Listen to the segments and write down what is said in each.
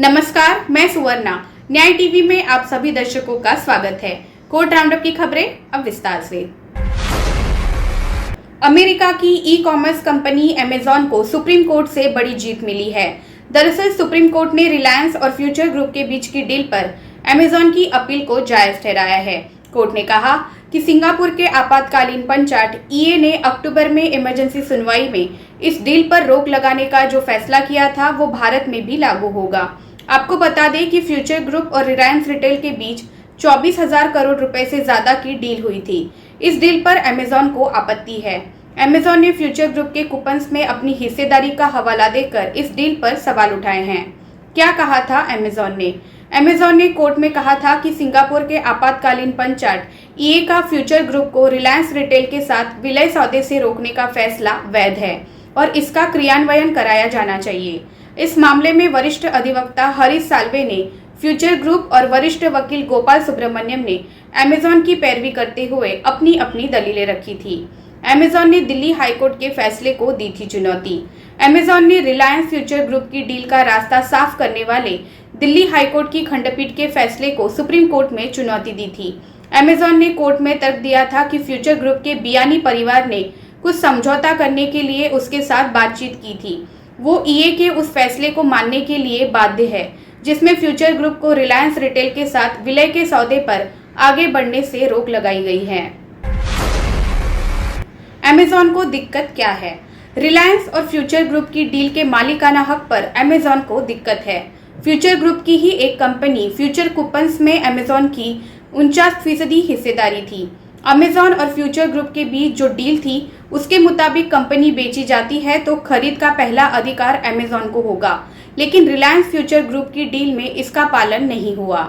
नमस्कार, मैं सुवर्णा। न्याय टीवी में आप सभी दर्शकों का स्वागत है। कोर्ट राउंडअप की खबरें अब विस्तार से। अमेरिका की ई कॉमर्स कंपनी अमेजॉन को सुप्रीम कोर्ट से बड़ी जीत मिली है। दरअसल सुप्रीम कोर्ट ने रिलायंस और फ्यूचर ग्रुप के बीच की डील पर अमेजॉन की अपील को जायज ठहराया है। कोर्ट ने कहा कि सिंगापुर के आपातकालीन पंचायत ईए ने अक्टूबर में इमरजेंसी सुनवाई में इस डील पर रोक लगाने का जो फैसला किया था वो भारत में भी लागू होगा। आपको बता दें कि फ्यूचर ग्रुप और रिलायंस रिटेल के बीच 24,000 करोड़ रुपए से ज्यादा की डील हुई थी। इस डील पर अमेजॉन को आपत्ति है। अमेजॉन ने फ्यूचर ग्रुप के कूपन्स में अपनी हिस्सेदारी का हवाला देकर इस डील पर सवाल उठाए हैं। क्या कहा था अमेजॉन ने? अमेजॉन ने कोर्ट में कहा था कि सिंगापुर के आपातकालीन पंचायत ईए का फ्यूचर ग्रुप को रिलायंस रिटेल के साथ विलय सौदे से रोकने का फैसला वैध है और इसका क्रियान्वयन कराया जाना चाहिए। इस मामले में वरिष्ठ अधिवक्ता हरीश साल्वे ने फ्यूचर ग्रुप और वरिष्ठ वकील गोपाल सुब्रमण्यम ने अमेजॉन की पैरवी करते हुए अपनी अपनी दलीलें रखी थी। अमेजॉन ने दिल्ली हाईकोर्ट के फैसले को दी थी चुनौती। अमेजॉन ने रिलायंस फ्यूचर ग्रुप की डील का रास्ता साफ करने वाले दिल्ली हाईकोर्ट की खंडपीठ के फैसले को सुप्रीम कोर्ट में चुनौती दी थी। अमेजॉन ने कोर्ट में तर्क दिया था कि फ्यूचर ग्रुप के बियानी परिवार ने कुछ समझौता करने के लिए उसके साथ बातचीत की थी। वो ईए के उस फैसले को मानने के लिए बाध्य है जिसमें फ्यूचर ग्रुप को रिलायंस रिटेल के साथ विलय के सौदे पर आगे बढ़ने से रोक लगाई गई है। अमेजॉन को दिक्कत क्या है? रिलायंस और फ्यूचर ग्रुप की डील के मालिकाना हक पर अमेजॉन को दिक्कत है। फ्यूचर ग्रुप की ही एक कंपनी फ्यूचर कूपन्स में अमेजॉन की 49% हिस्सेदारी थी। अमेजॉन और फ्यूचर ग्रुप के बीच जो डील थी उसके मुताबिक कंपनी बेची जाती है तो खरीद का पहला अधिकार अमेजॉन को होगा, लेकिन रिलायंस फ्यूचर ग्रुप की डील में इसका पालन नहीं हुआ।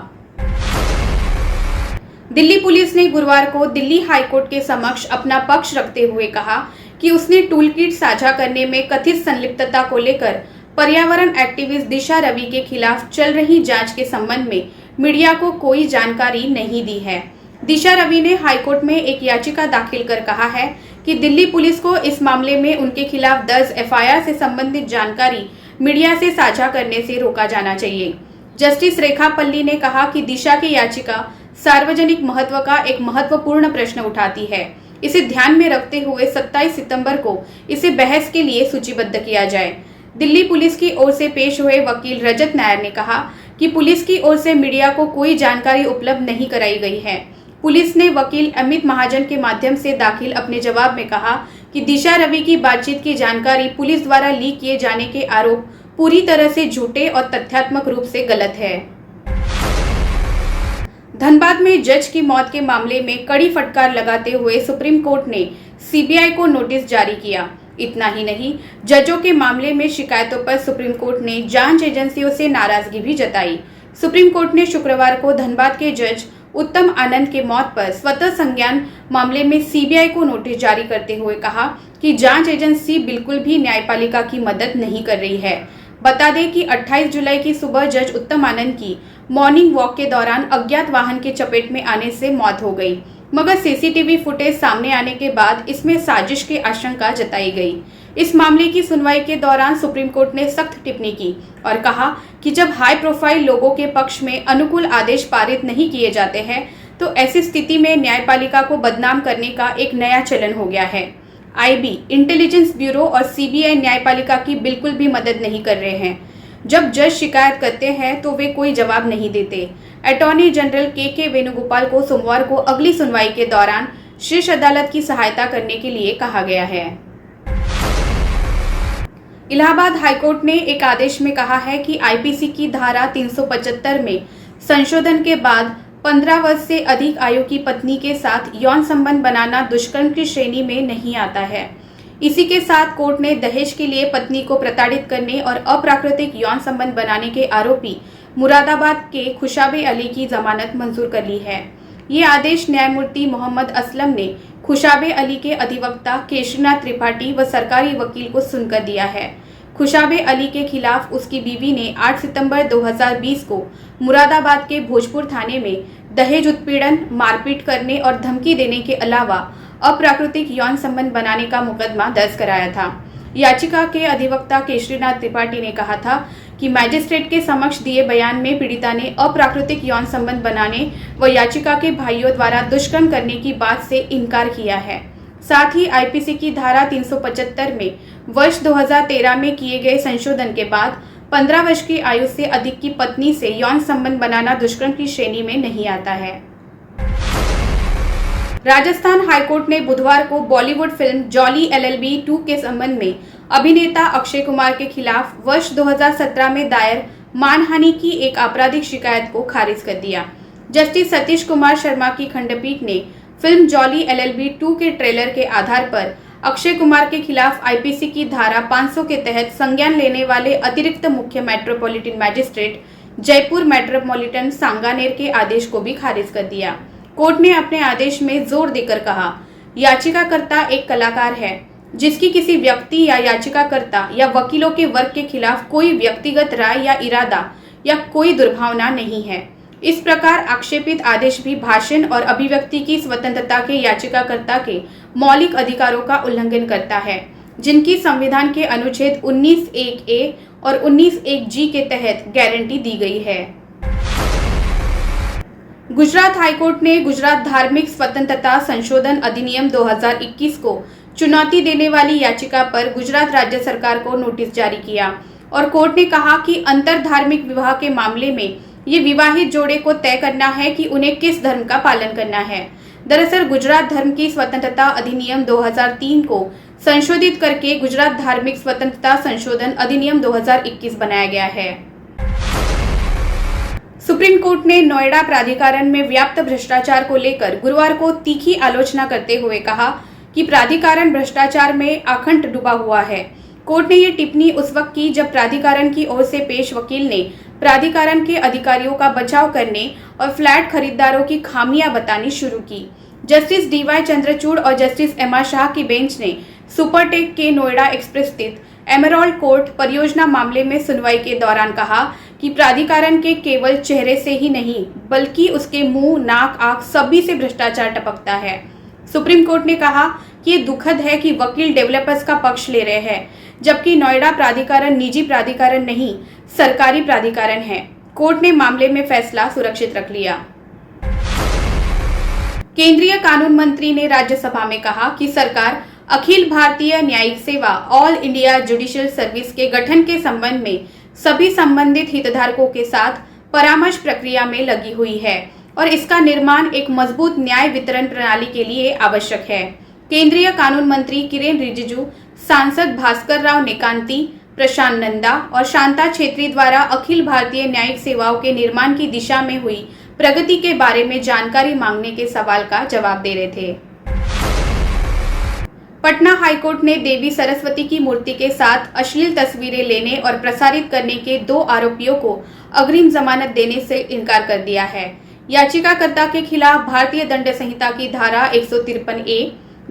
दिल्ली पुलिस ने गुरुवार को दिल्ली हाईकोर्ट के समक्ष अपना पक्ष रखते हुए कहा कि उसने टूल किट साझा करने में कथित संलिप्तता को लेकर पर्यावरण एक्टिविस्ट दिशा रवि के खिलाफ चल रही जांच के संबंध में मीडिया को कोई जानकारी नहीं दी है। दिशा रवि ने हाईकोर्ट में एक याचिका दाखिल कर कहा है कि दिल्ली पुलिस को इस मामले में उनके खिलाफ दर्ज एफआईआर से संबंधित जानकारी मीडिया से साझा करने से रोका जाना चाहिए। जस्टिस रेखा पल्ली ने कहा कि दिशा की याचिका सार्वजनिक महत्व का एक महत्वपूर्ण प्रश्न उठाती है। इसे ध्यान में रखते हुए 27 सितंबर को इसे बहस के लिए सूचीबद्ध किया जाए। दिल्ली पुलिस की ओर से पेश हुए वकील रजत नायर ने कहा कि पुलिस की ओर से मीडिया को कोई जानकारी उपलब्ध नहीं कराई गई है। पुलिस ने वकील अमित महाजन के माध्यम से दाखिल अपने जवाब में कहा कि दिशा रवि की बातचीत की जानकारी पुलिस द्वारा लीक किए जाने के आरोप पूरी तरह से झूठे और तथ्यात्मक रूप से गलत है। धनबाद में जज की मौत के मामले में कड़ी फटकार लगाते हुए सुप्रीम कोर्ट ने सीबीआई को नोटिस जारी किया। इतना ही नहीं, जजों के मामले में शिकायतों पर सुप्रीम कोर्ट ने जांच एजेंसियों से नाराजगी भी जताई। सुप्रीम कोर्ट ने शुक्रवार को धनबाद के जज उत्तम आनंद के मौत पर स्वतः संज्ञान मामले में सीबीआई को नोटिस जारी करते हुए कहा कि जांच एजेंसी बिल्कुल भी न्यायपालिका की मदद नहीं कर रही है। बता दें कि 28 जुलाई की सुबह जज उत्तम आनंद की मॉर्निंग वॉक के दौरान अज्ञात वाहन के चपेट में आने से मौत हो गई, मगर सीसीटीवी फुटेज सामने आने के बाद इसमें साजिश की आशंका जताई गई। इस मामले की सुनवाई के दौरान सुप्रीम कोर्ट ने सख्त टिप्पणी की और कहा कि जब हाई प्रोफाइल लोगों के पक्ष में अनुकूल आदेश पारित नहीं किए जाते हैं तो ऐसी स्थिति में न्यायपालिका को बदनाम करने का एक नया चलन हो गया है। आईबी, इंटेलिजेंस ब्यूरो और सीबीआई न्यायपालिका की बिल्कुल भी मदद नहीं कर रहे हैं। जब जज शिकायत करते हैं तो वे कोई जवाब नहीं देते। अटॉर्नी जनरल के वेणुगोपाल को सोमवार को अगली सुनवाई के दौरान शीर्ष अदालत की सहायता करने के लिए कहा गया है। इलाहाबाद हाईकोर्ट ने एक आदेश में कहा है कि आईपीसी की धारा 375 में संशोधन के बाद 15 वर्ष से अधिक आयु की पत्नी के साथ यौन संबंध बनाना दुष्कर्म की श्रेणी में नहीं आता है। इसी के साथ कोर्ट ने दहेज के लिए पत्नी को प्रताड़ित करने और अप्राकृतिक यौन संबंध बनाने के आरोपी मुरादाबाद के खुशाबे अली की जमानत मंजूर कर ली है। ये आदेश न्यायमूर्ति मोहम्मद असलम ने खुशाबे अली के अधिवक्ता केशरीनाथ त्रिपाठी व सरकारी वकील को सुनकर दिया है। खुशाबे अली के खिलाफ उसकी बीवी ने 8 सितंबर 2020 को मुरादाबाद के भोजपुर थाने में दहेज उत्पीड़न, मारपीट करने और धमकी देने के अलावा अप्राकृतिक यौन संबंध बनाने का मुकदमा दर्ज कराया था। याचिका के अधिवक्ता केशरीनाथ त्रिपाठी ने कहा था कि मैजिस्ट्रेट के समक्ष दिए बयान में पीड़िता ने अप्राकृतिक यौन संबंध बनाने व याचिका के भाइयों द्वारा दुष्कर्म करने की बात से इनकार किया है। साथ ही आईपीसी की धारा 375 में वर्ष 2013 में किए गए संशोधन के बाद 15 वर्ष की आयु से अधिक की पत्नी से यौन संबंध बनाना दुष्कर्म की श्रेणी में नहीं आता है। राजस्थान हाईकोर्ट ने बुधवार को बॉलीवुड फिल्म जॉली LLB 2 के संबंध में अभिनेता अक्षय कुमार के खिलाफ वर्ष 2017 में दायर मानहानि की एक आपराधिक शिकायत को खारिज कर दिया। जस्टिस सतीश कुमार शर्मा की खंडपीठ ने फिल्म जॉली LLB 2 के ट्रेलर के आधार पर अक्षय कुमार के खिलाफ आईपीसी की धारा 500 के तहत संज्ञान लेने वाले अतिरिक्त मुख्य metropolitan magistrate Jaipur metropolitan Sanganer के आदेश को भी खारिज कर दिया। कोर्ट ने अपने आदेश में जोर देकर कहा, याचिकाकर्ता एक कलाकार है जिसकी किसी व्यक्ति या याचिकाकर्ता या वकीलों के वर्ग के खिलाफ कोई व्यक्तिगत राय या इरादा या कोई दुर्भावना नहीं है। इस प्रकार आक्षेपित आदेश भी भाषण और अभिव्यक्ति की स्वतंत्रता के याचिकाकर्ता के मौलिक अधिकारों का उल्लंघन करता है, जिनकी संविधान के अनुच्छेद 19(1)(a) और 19(1)(g) के तहत गारंटी दी गई है। गुजरात हाईकोर्ट ने गुजरात धार्मिक स्वतंत्रता संशोधन अधिनियम 2021 को चुनौती देने वाली याचिका पर गुजरात राज्य सरकार को नोटिस जारी किया और कोर्ट ने कहा कि अंतर धार्मिक विवाह के मामले में ये विवाहित जोड़े को तय करना है कि उन्हें किस धर्म का पालन करना है। दरअसल गुजरात धर्म की स्वतंत्रता अधिनियम 2003 को संशोधित करके गुजरात धार्मिक स्वतंत्रता संशोधन अधिनियम 2021 बनाया गया है। सुप्रीम कोर्ट ने नोएडा प्राधिकरण में व्याप्त भ्रष्टाचार को लेकर गुरुवार को तीखी आलोचना करते हुए कहा कि प्राधिकरण भ्रष्टाचार में अखंड डूबा हुआ है। कोर्ट ने ये टिप्पणी उस वक्त की जब प्राधिकरण की ओर से पेश वकील ने प्राधिकरण के अधिकारियों का बचाव करने और फ्लैट खरीदारों की खामियां बतानी शुरू की। जस्टिस DY चंद्रचूड़ और जस्टिस MR शाह की बेंच ने सुपरटेक के नोएडा एक्सप्रेस स्थित एमराल्ड कोर्ट परियोजना मामले में सुनवाई के दौरान कहा कि प्राधिकरण के केवल चेहरे से ही नहीं बल्कि उसके मुंह, नाक, आंख सभी से भ्रष्टाचार टपकता है। सुप्रीम कोर्ट ने कहा कि ये दुखद है कि वकील डेवलपर्स का पक्ष ले रहे हैं, जबकि नोएडा प्राधिकरण निजी प्राधिकरण नहीं सरकारी प्राधिकरण है। कोर्ट ने मामले में फैसला सुरक्षित रख लिया। केंद्रीय कानून मंत्री ने राज्यसभा में कहा कि सरकार अखिल भारतीय न्यायिक सेवा ऑल इंडिया जुडिशियल सर्विस के गठन के संबंध में सभी संबंधित हितधारकों के साथ परामर्श प्रक्रिया में लगी हुई है और इसका निर्माण एक मजबूत न्याय वितरण प्रणाली के लिए आवश्यक है। केंद्रीय कानून मंत्री किरेन रिजिजू, सांसद भास्कर राव नेकांती, प्रशांत नंदा और शांता छेत्री द्वारा अखिल भारतीय न्यायिक सेवाओं के निर्माण की दिशा में हुई प्रगति के बारे में जानकारी मांगने के सवाल का जवाब दे रहे थे। पटना हाईकोर्ट ने देवी सरस्वती की मूर्ति के साथ अश्लील तस्वीरें लेने और प्रसारित करने के 2 आरोपियों को अग्रिम जमानत देने से इनकार कर दिया है। याचिकाकर्ता के खिलाफ भारतीय दंड संहिता की धारा 153(a)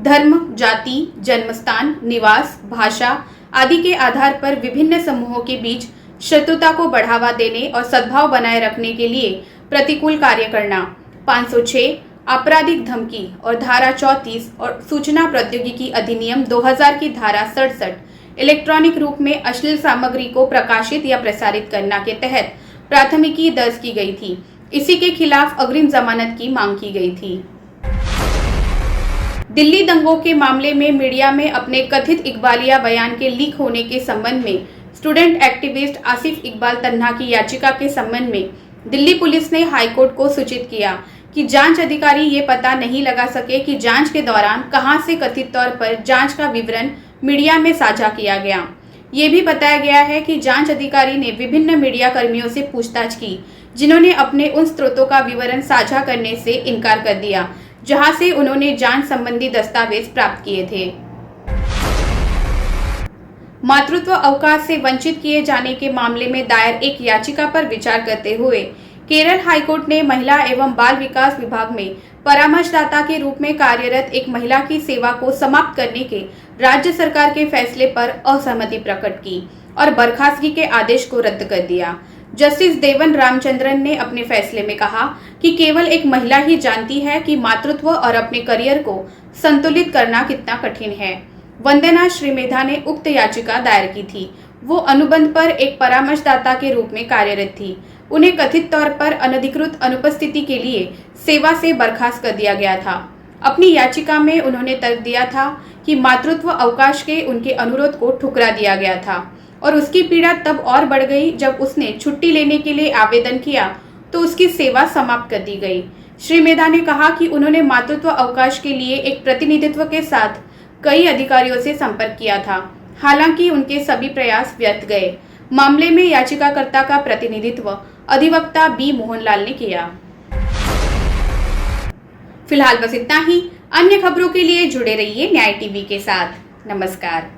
धर्म, जाति, जन्मस्थान, निवास, भाषा आदि के आधार पर विभिन्न समूहों के बीच शत्रुता को बढ़ावा देने और सद्भाव बनाए रखने के लिए प्रतिकूल कार्य करना, 506 आपराधिक धमकी और धारा 34 और सूचना प्रौद्योगिकी अधिनियम 2000 की धारा 67 इलेक्ट्रॉनिक रूप में अश्लील सामग्री को प्रकाशित या प्रसारित करना के तहत प्राथमिकी दर्ज की गई थी। इसी के खिलाफ अग्रिम जमानत की मांग की गई थी। दिल्ली दंगों के मामले में मीडिया में अपने कथित इकबालिया बयान के लीक होने के संबंध में स्टूडेंट एक्टिविस्ट आसिफ इकबाल तन्हा की याचिका के संबंध में दिल्ली पुलिस ने हाईकोर्ट को सूचित किया कि जांच अधिकारी ये पता नहीं लगा सके कि जांच के दौरान कहां से कथित तौर पर जांच का विवरण मीडिया में साझा किया गया। ये भी बताया गया है कि जांच अधिकारी ने विभिन्न मीडिया कर्मियों से पूछताछ की जिन्होंने अपने उन स्रोतों का विवरण साझा करने से इनकार कर दिया जहां से उन्होंने जांच संबंधी दस्तावेज प्राप्त किए थे। मातृत्व अवकाश से वंचित किए जाने के मामले में दायर एक याचिका पर विचार करते हुए केरल हाईकोर्ट ने महिला एवं बाल विकास विभाग में परामर्शदाता के रूप में कार्यरत एक महिला की सेवा को समाप्त करने के राज्य सरकार के फैसले पर असहमति प्रकट की और बर्खास्तगी के आदेश को रद्द कर दिया। जस्टिस देवन रामचंद्रन ने अपने फैसले में कहा कि केवल एक महिला ही जानती है कि मातृत्व और अपने करियर को संतुलित करना कितना कठिन है। वंदना श्रीमेधा ने उक्त याचिका दायर की थी। वो अनुबंध पर एक परामर्शदाता के रूप में कार्यरत थी। उन्हें कथित तौर पर अनधिकृत अनुपस्थिति के लिए सेवा से बर्खास्त कर दिया गया था। अपनी याचिका में उन्होंने तर्क दिया था कि मातृत्व अवकाश के उनके अनुरोध को ठुकरा दिया गया था और उसकी पीड़ा तब और बढ़ गई जब उसने छुट्टी लेने के लिए आवेदन किया तो उसकी सेवा समाप्त कर दी गई। श्री मेधा ने कहा कि उन्होंने मातृत्व अवकाश के लिए एक प्रतिनिधित्व के साथ कई अधिकारियों से संपर्क किया था, हालांकि उनके सभी प्रयास व्यर्थ गए। मामले में याचिकाकर्ता का प्रतिनिधित्व अधिवक्ता बी मोहनलाल ने किया। फिलहाल बस इतना ही। अन्य खबरों के लिए जुड़े रहिए न्याय टीवी के साथ। नमस्कार।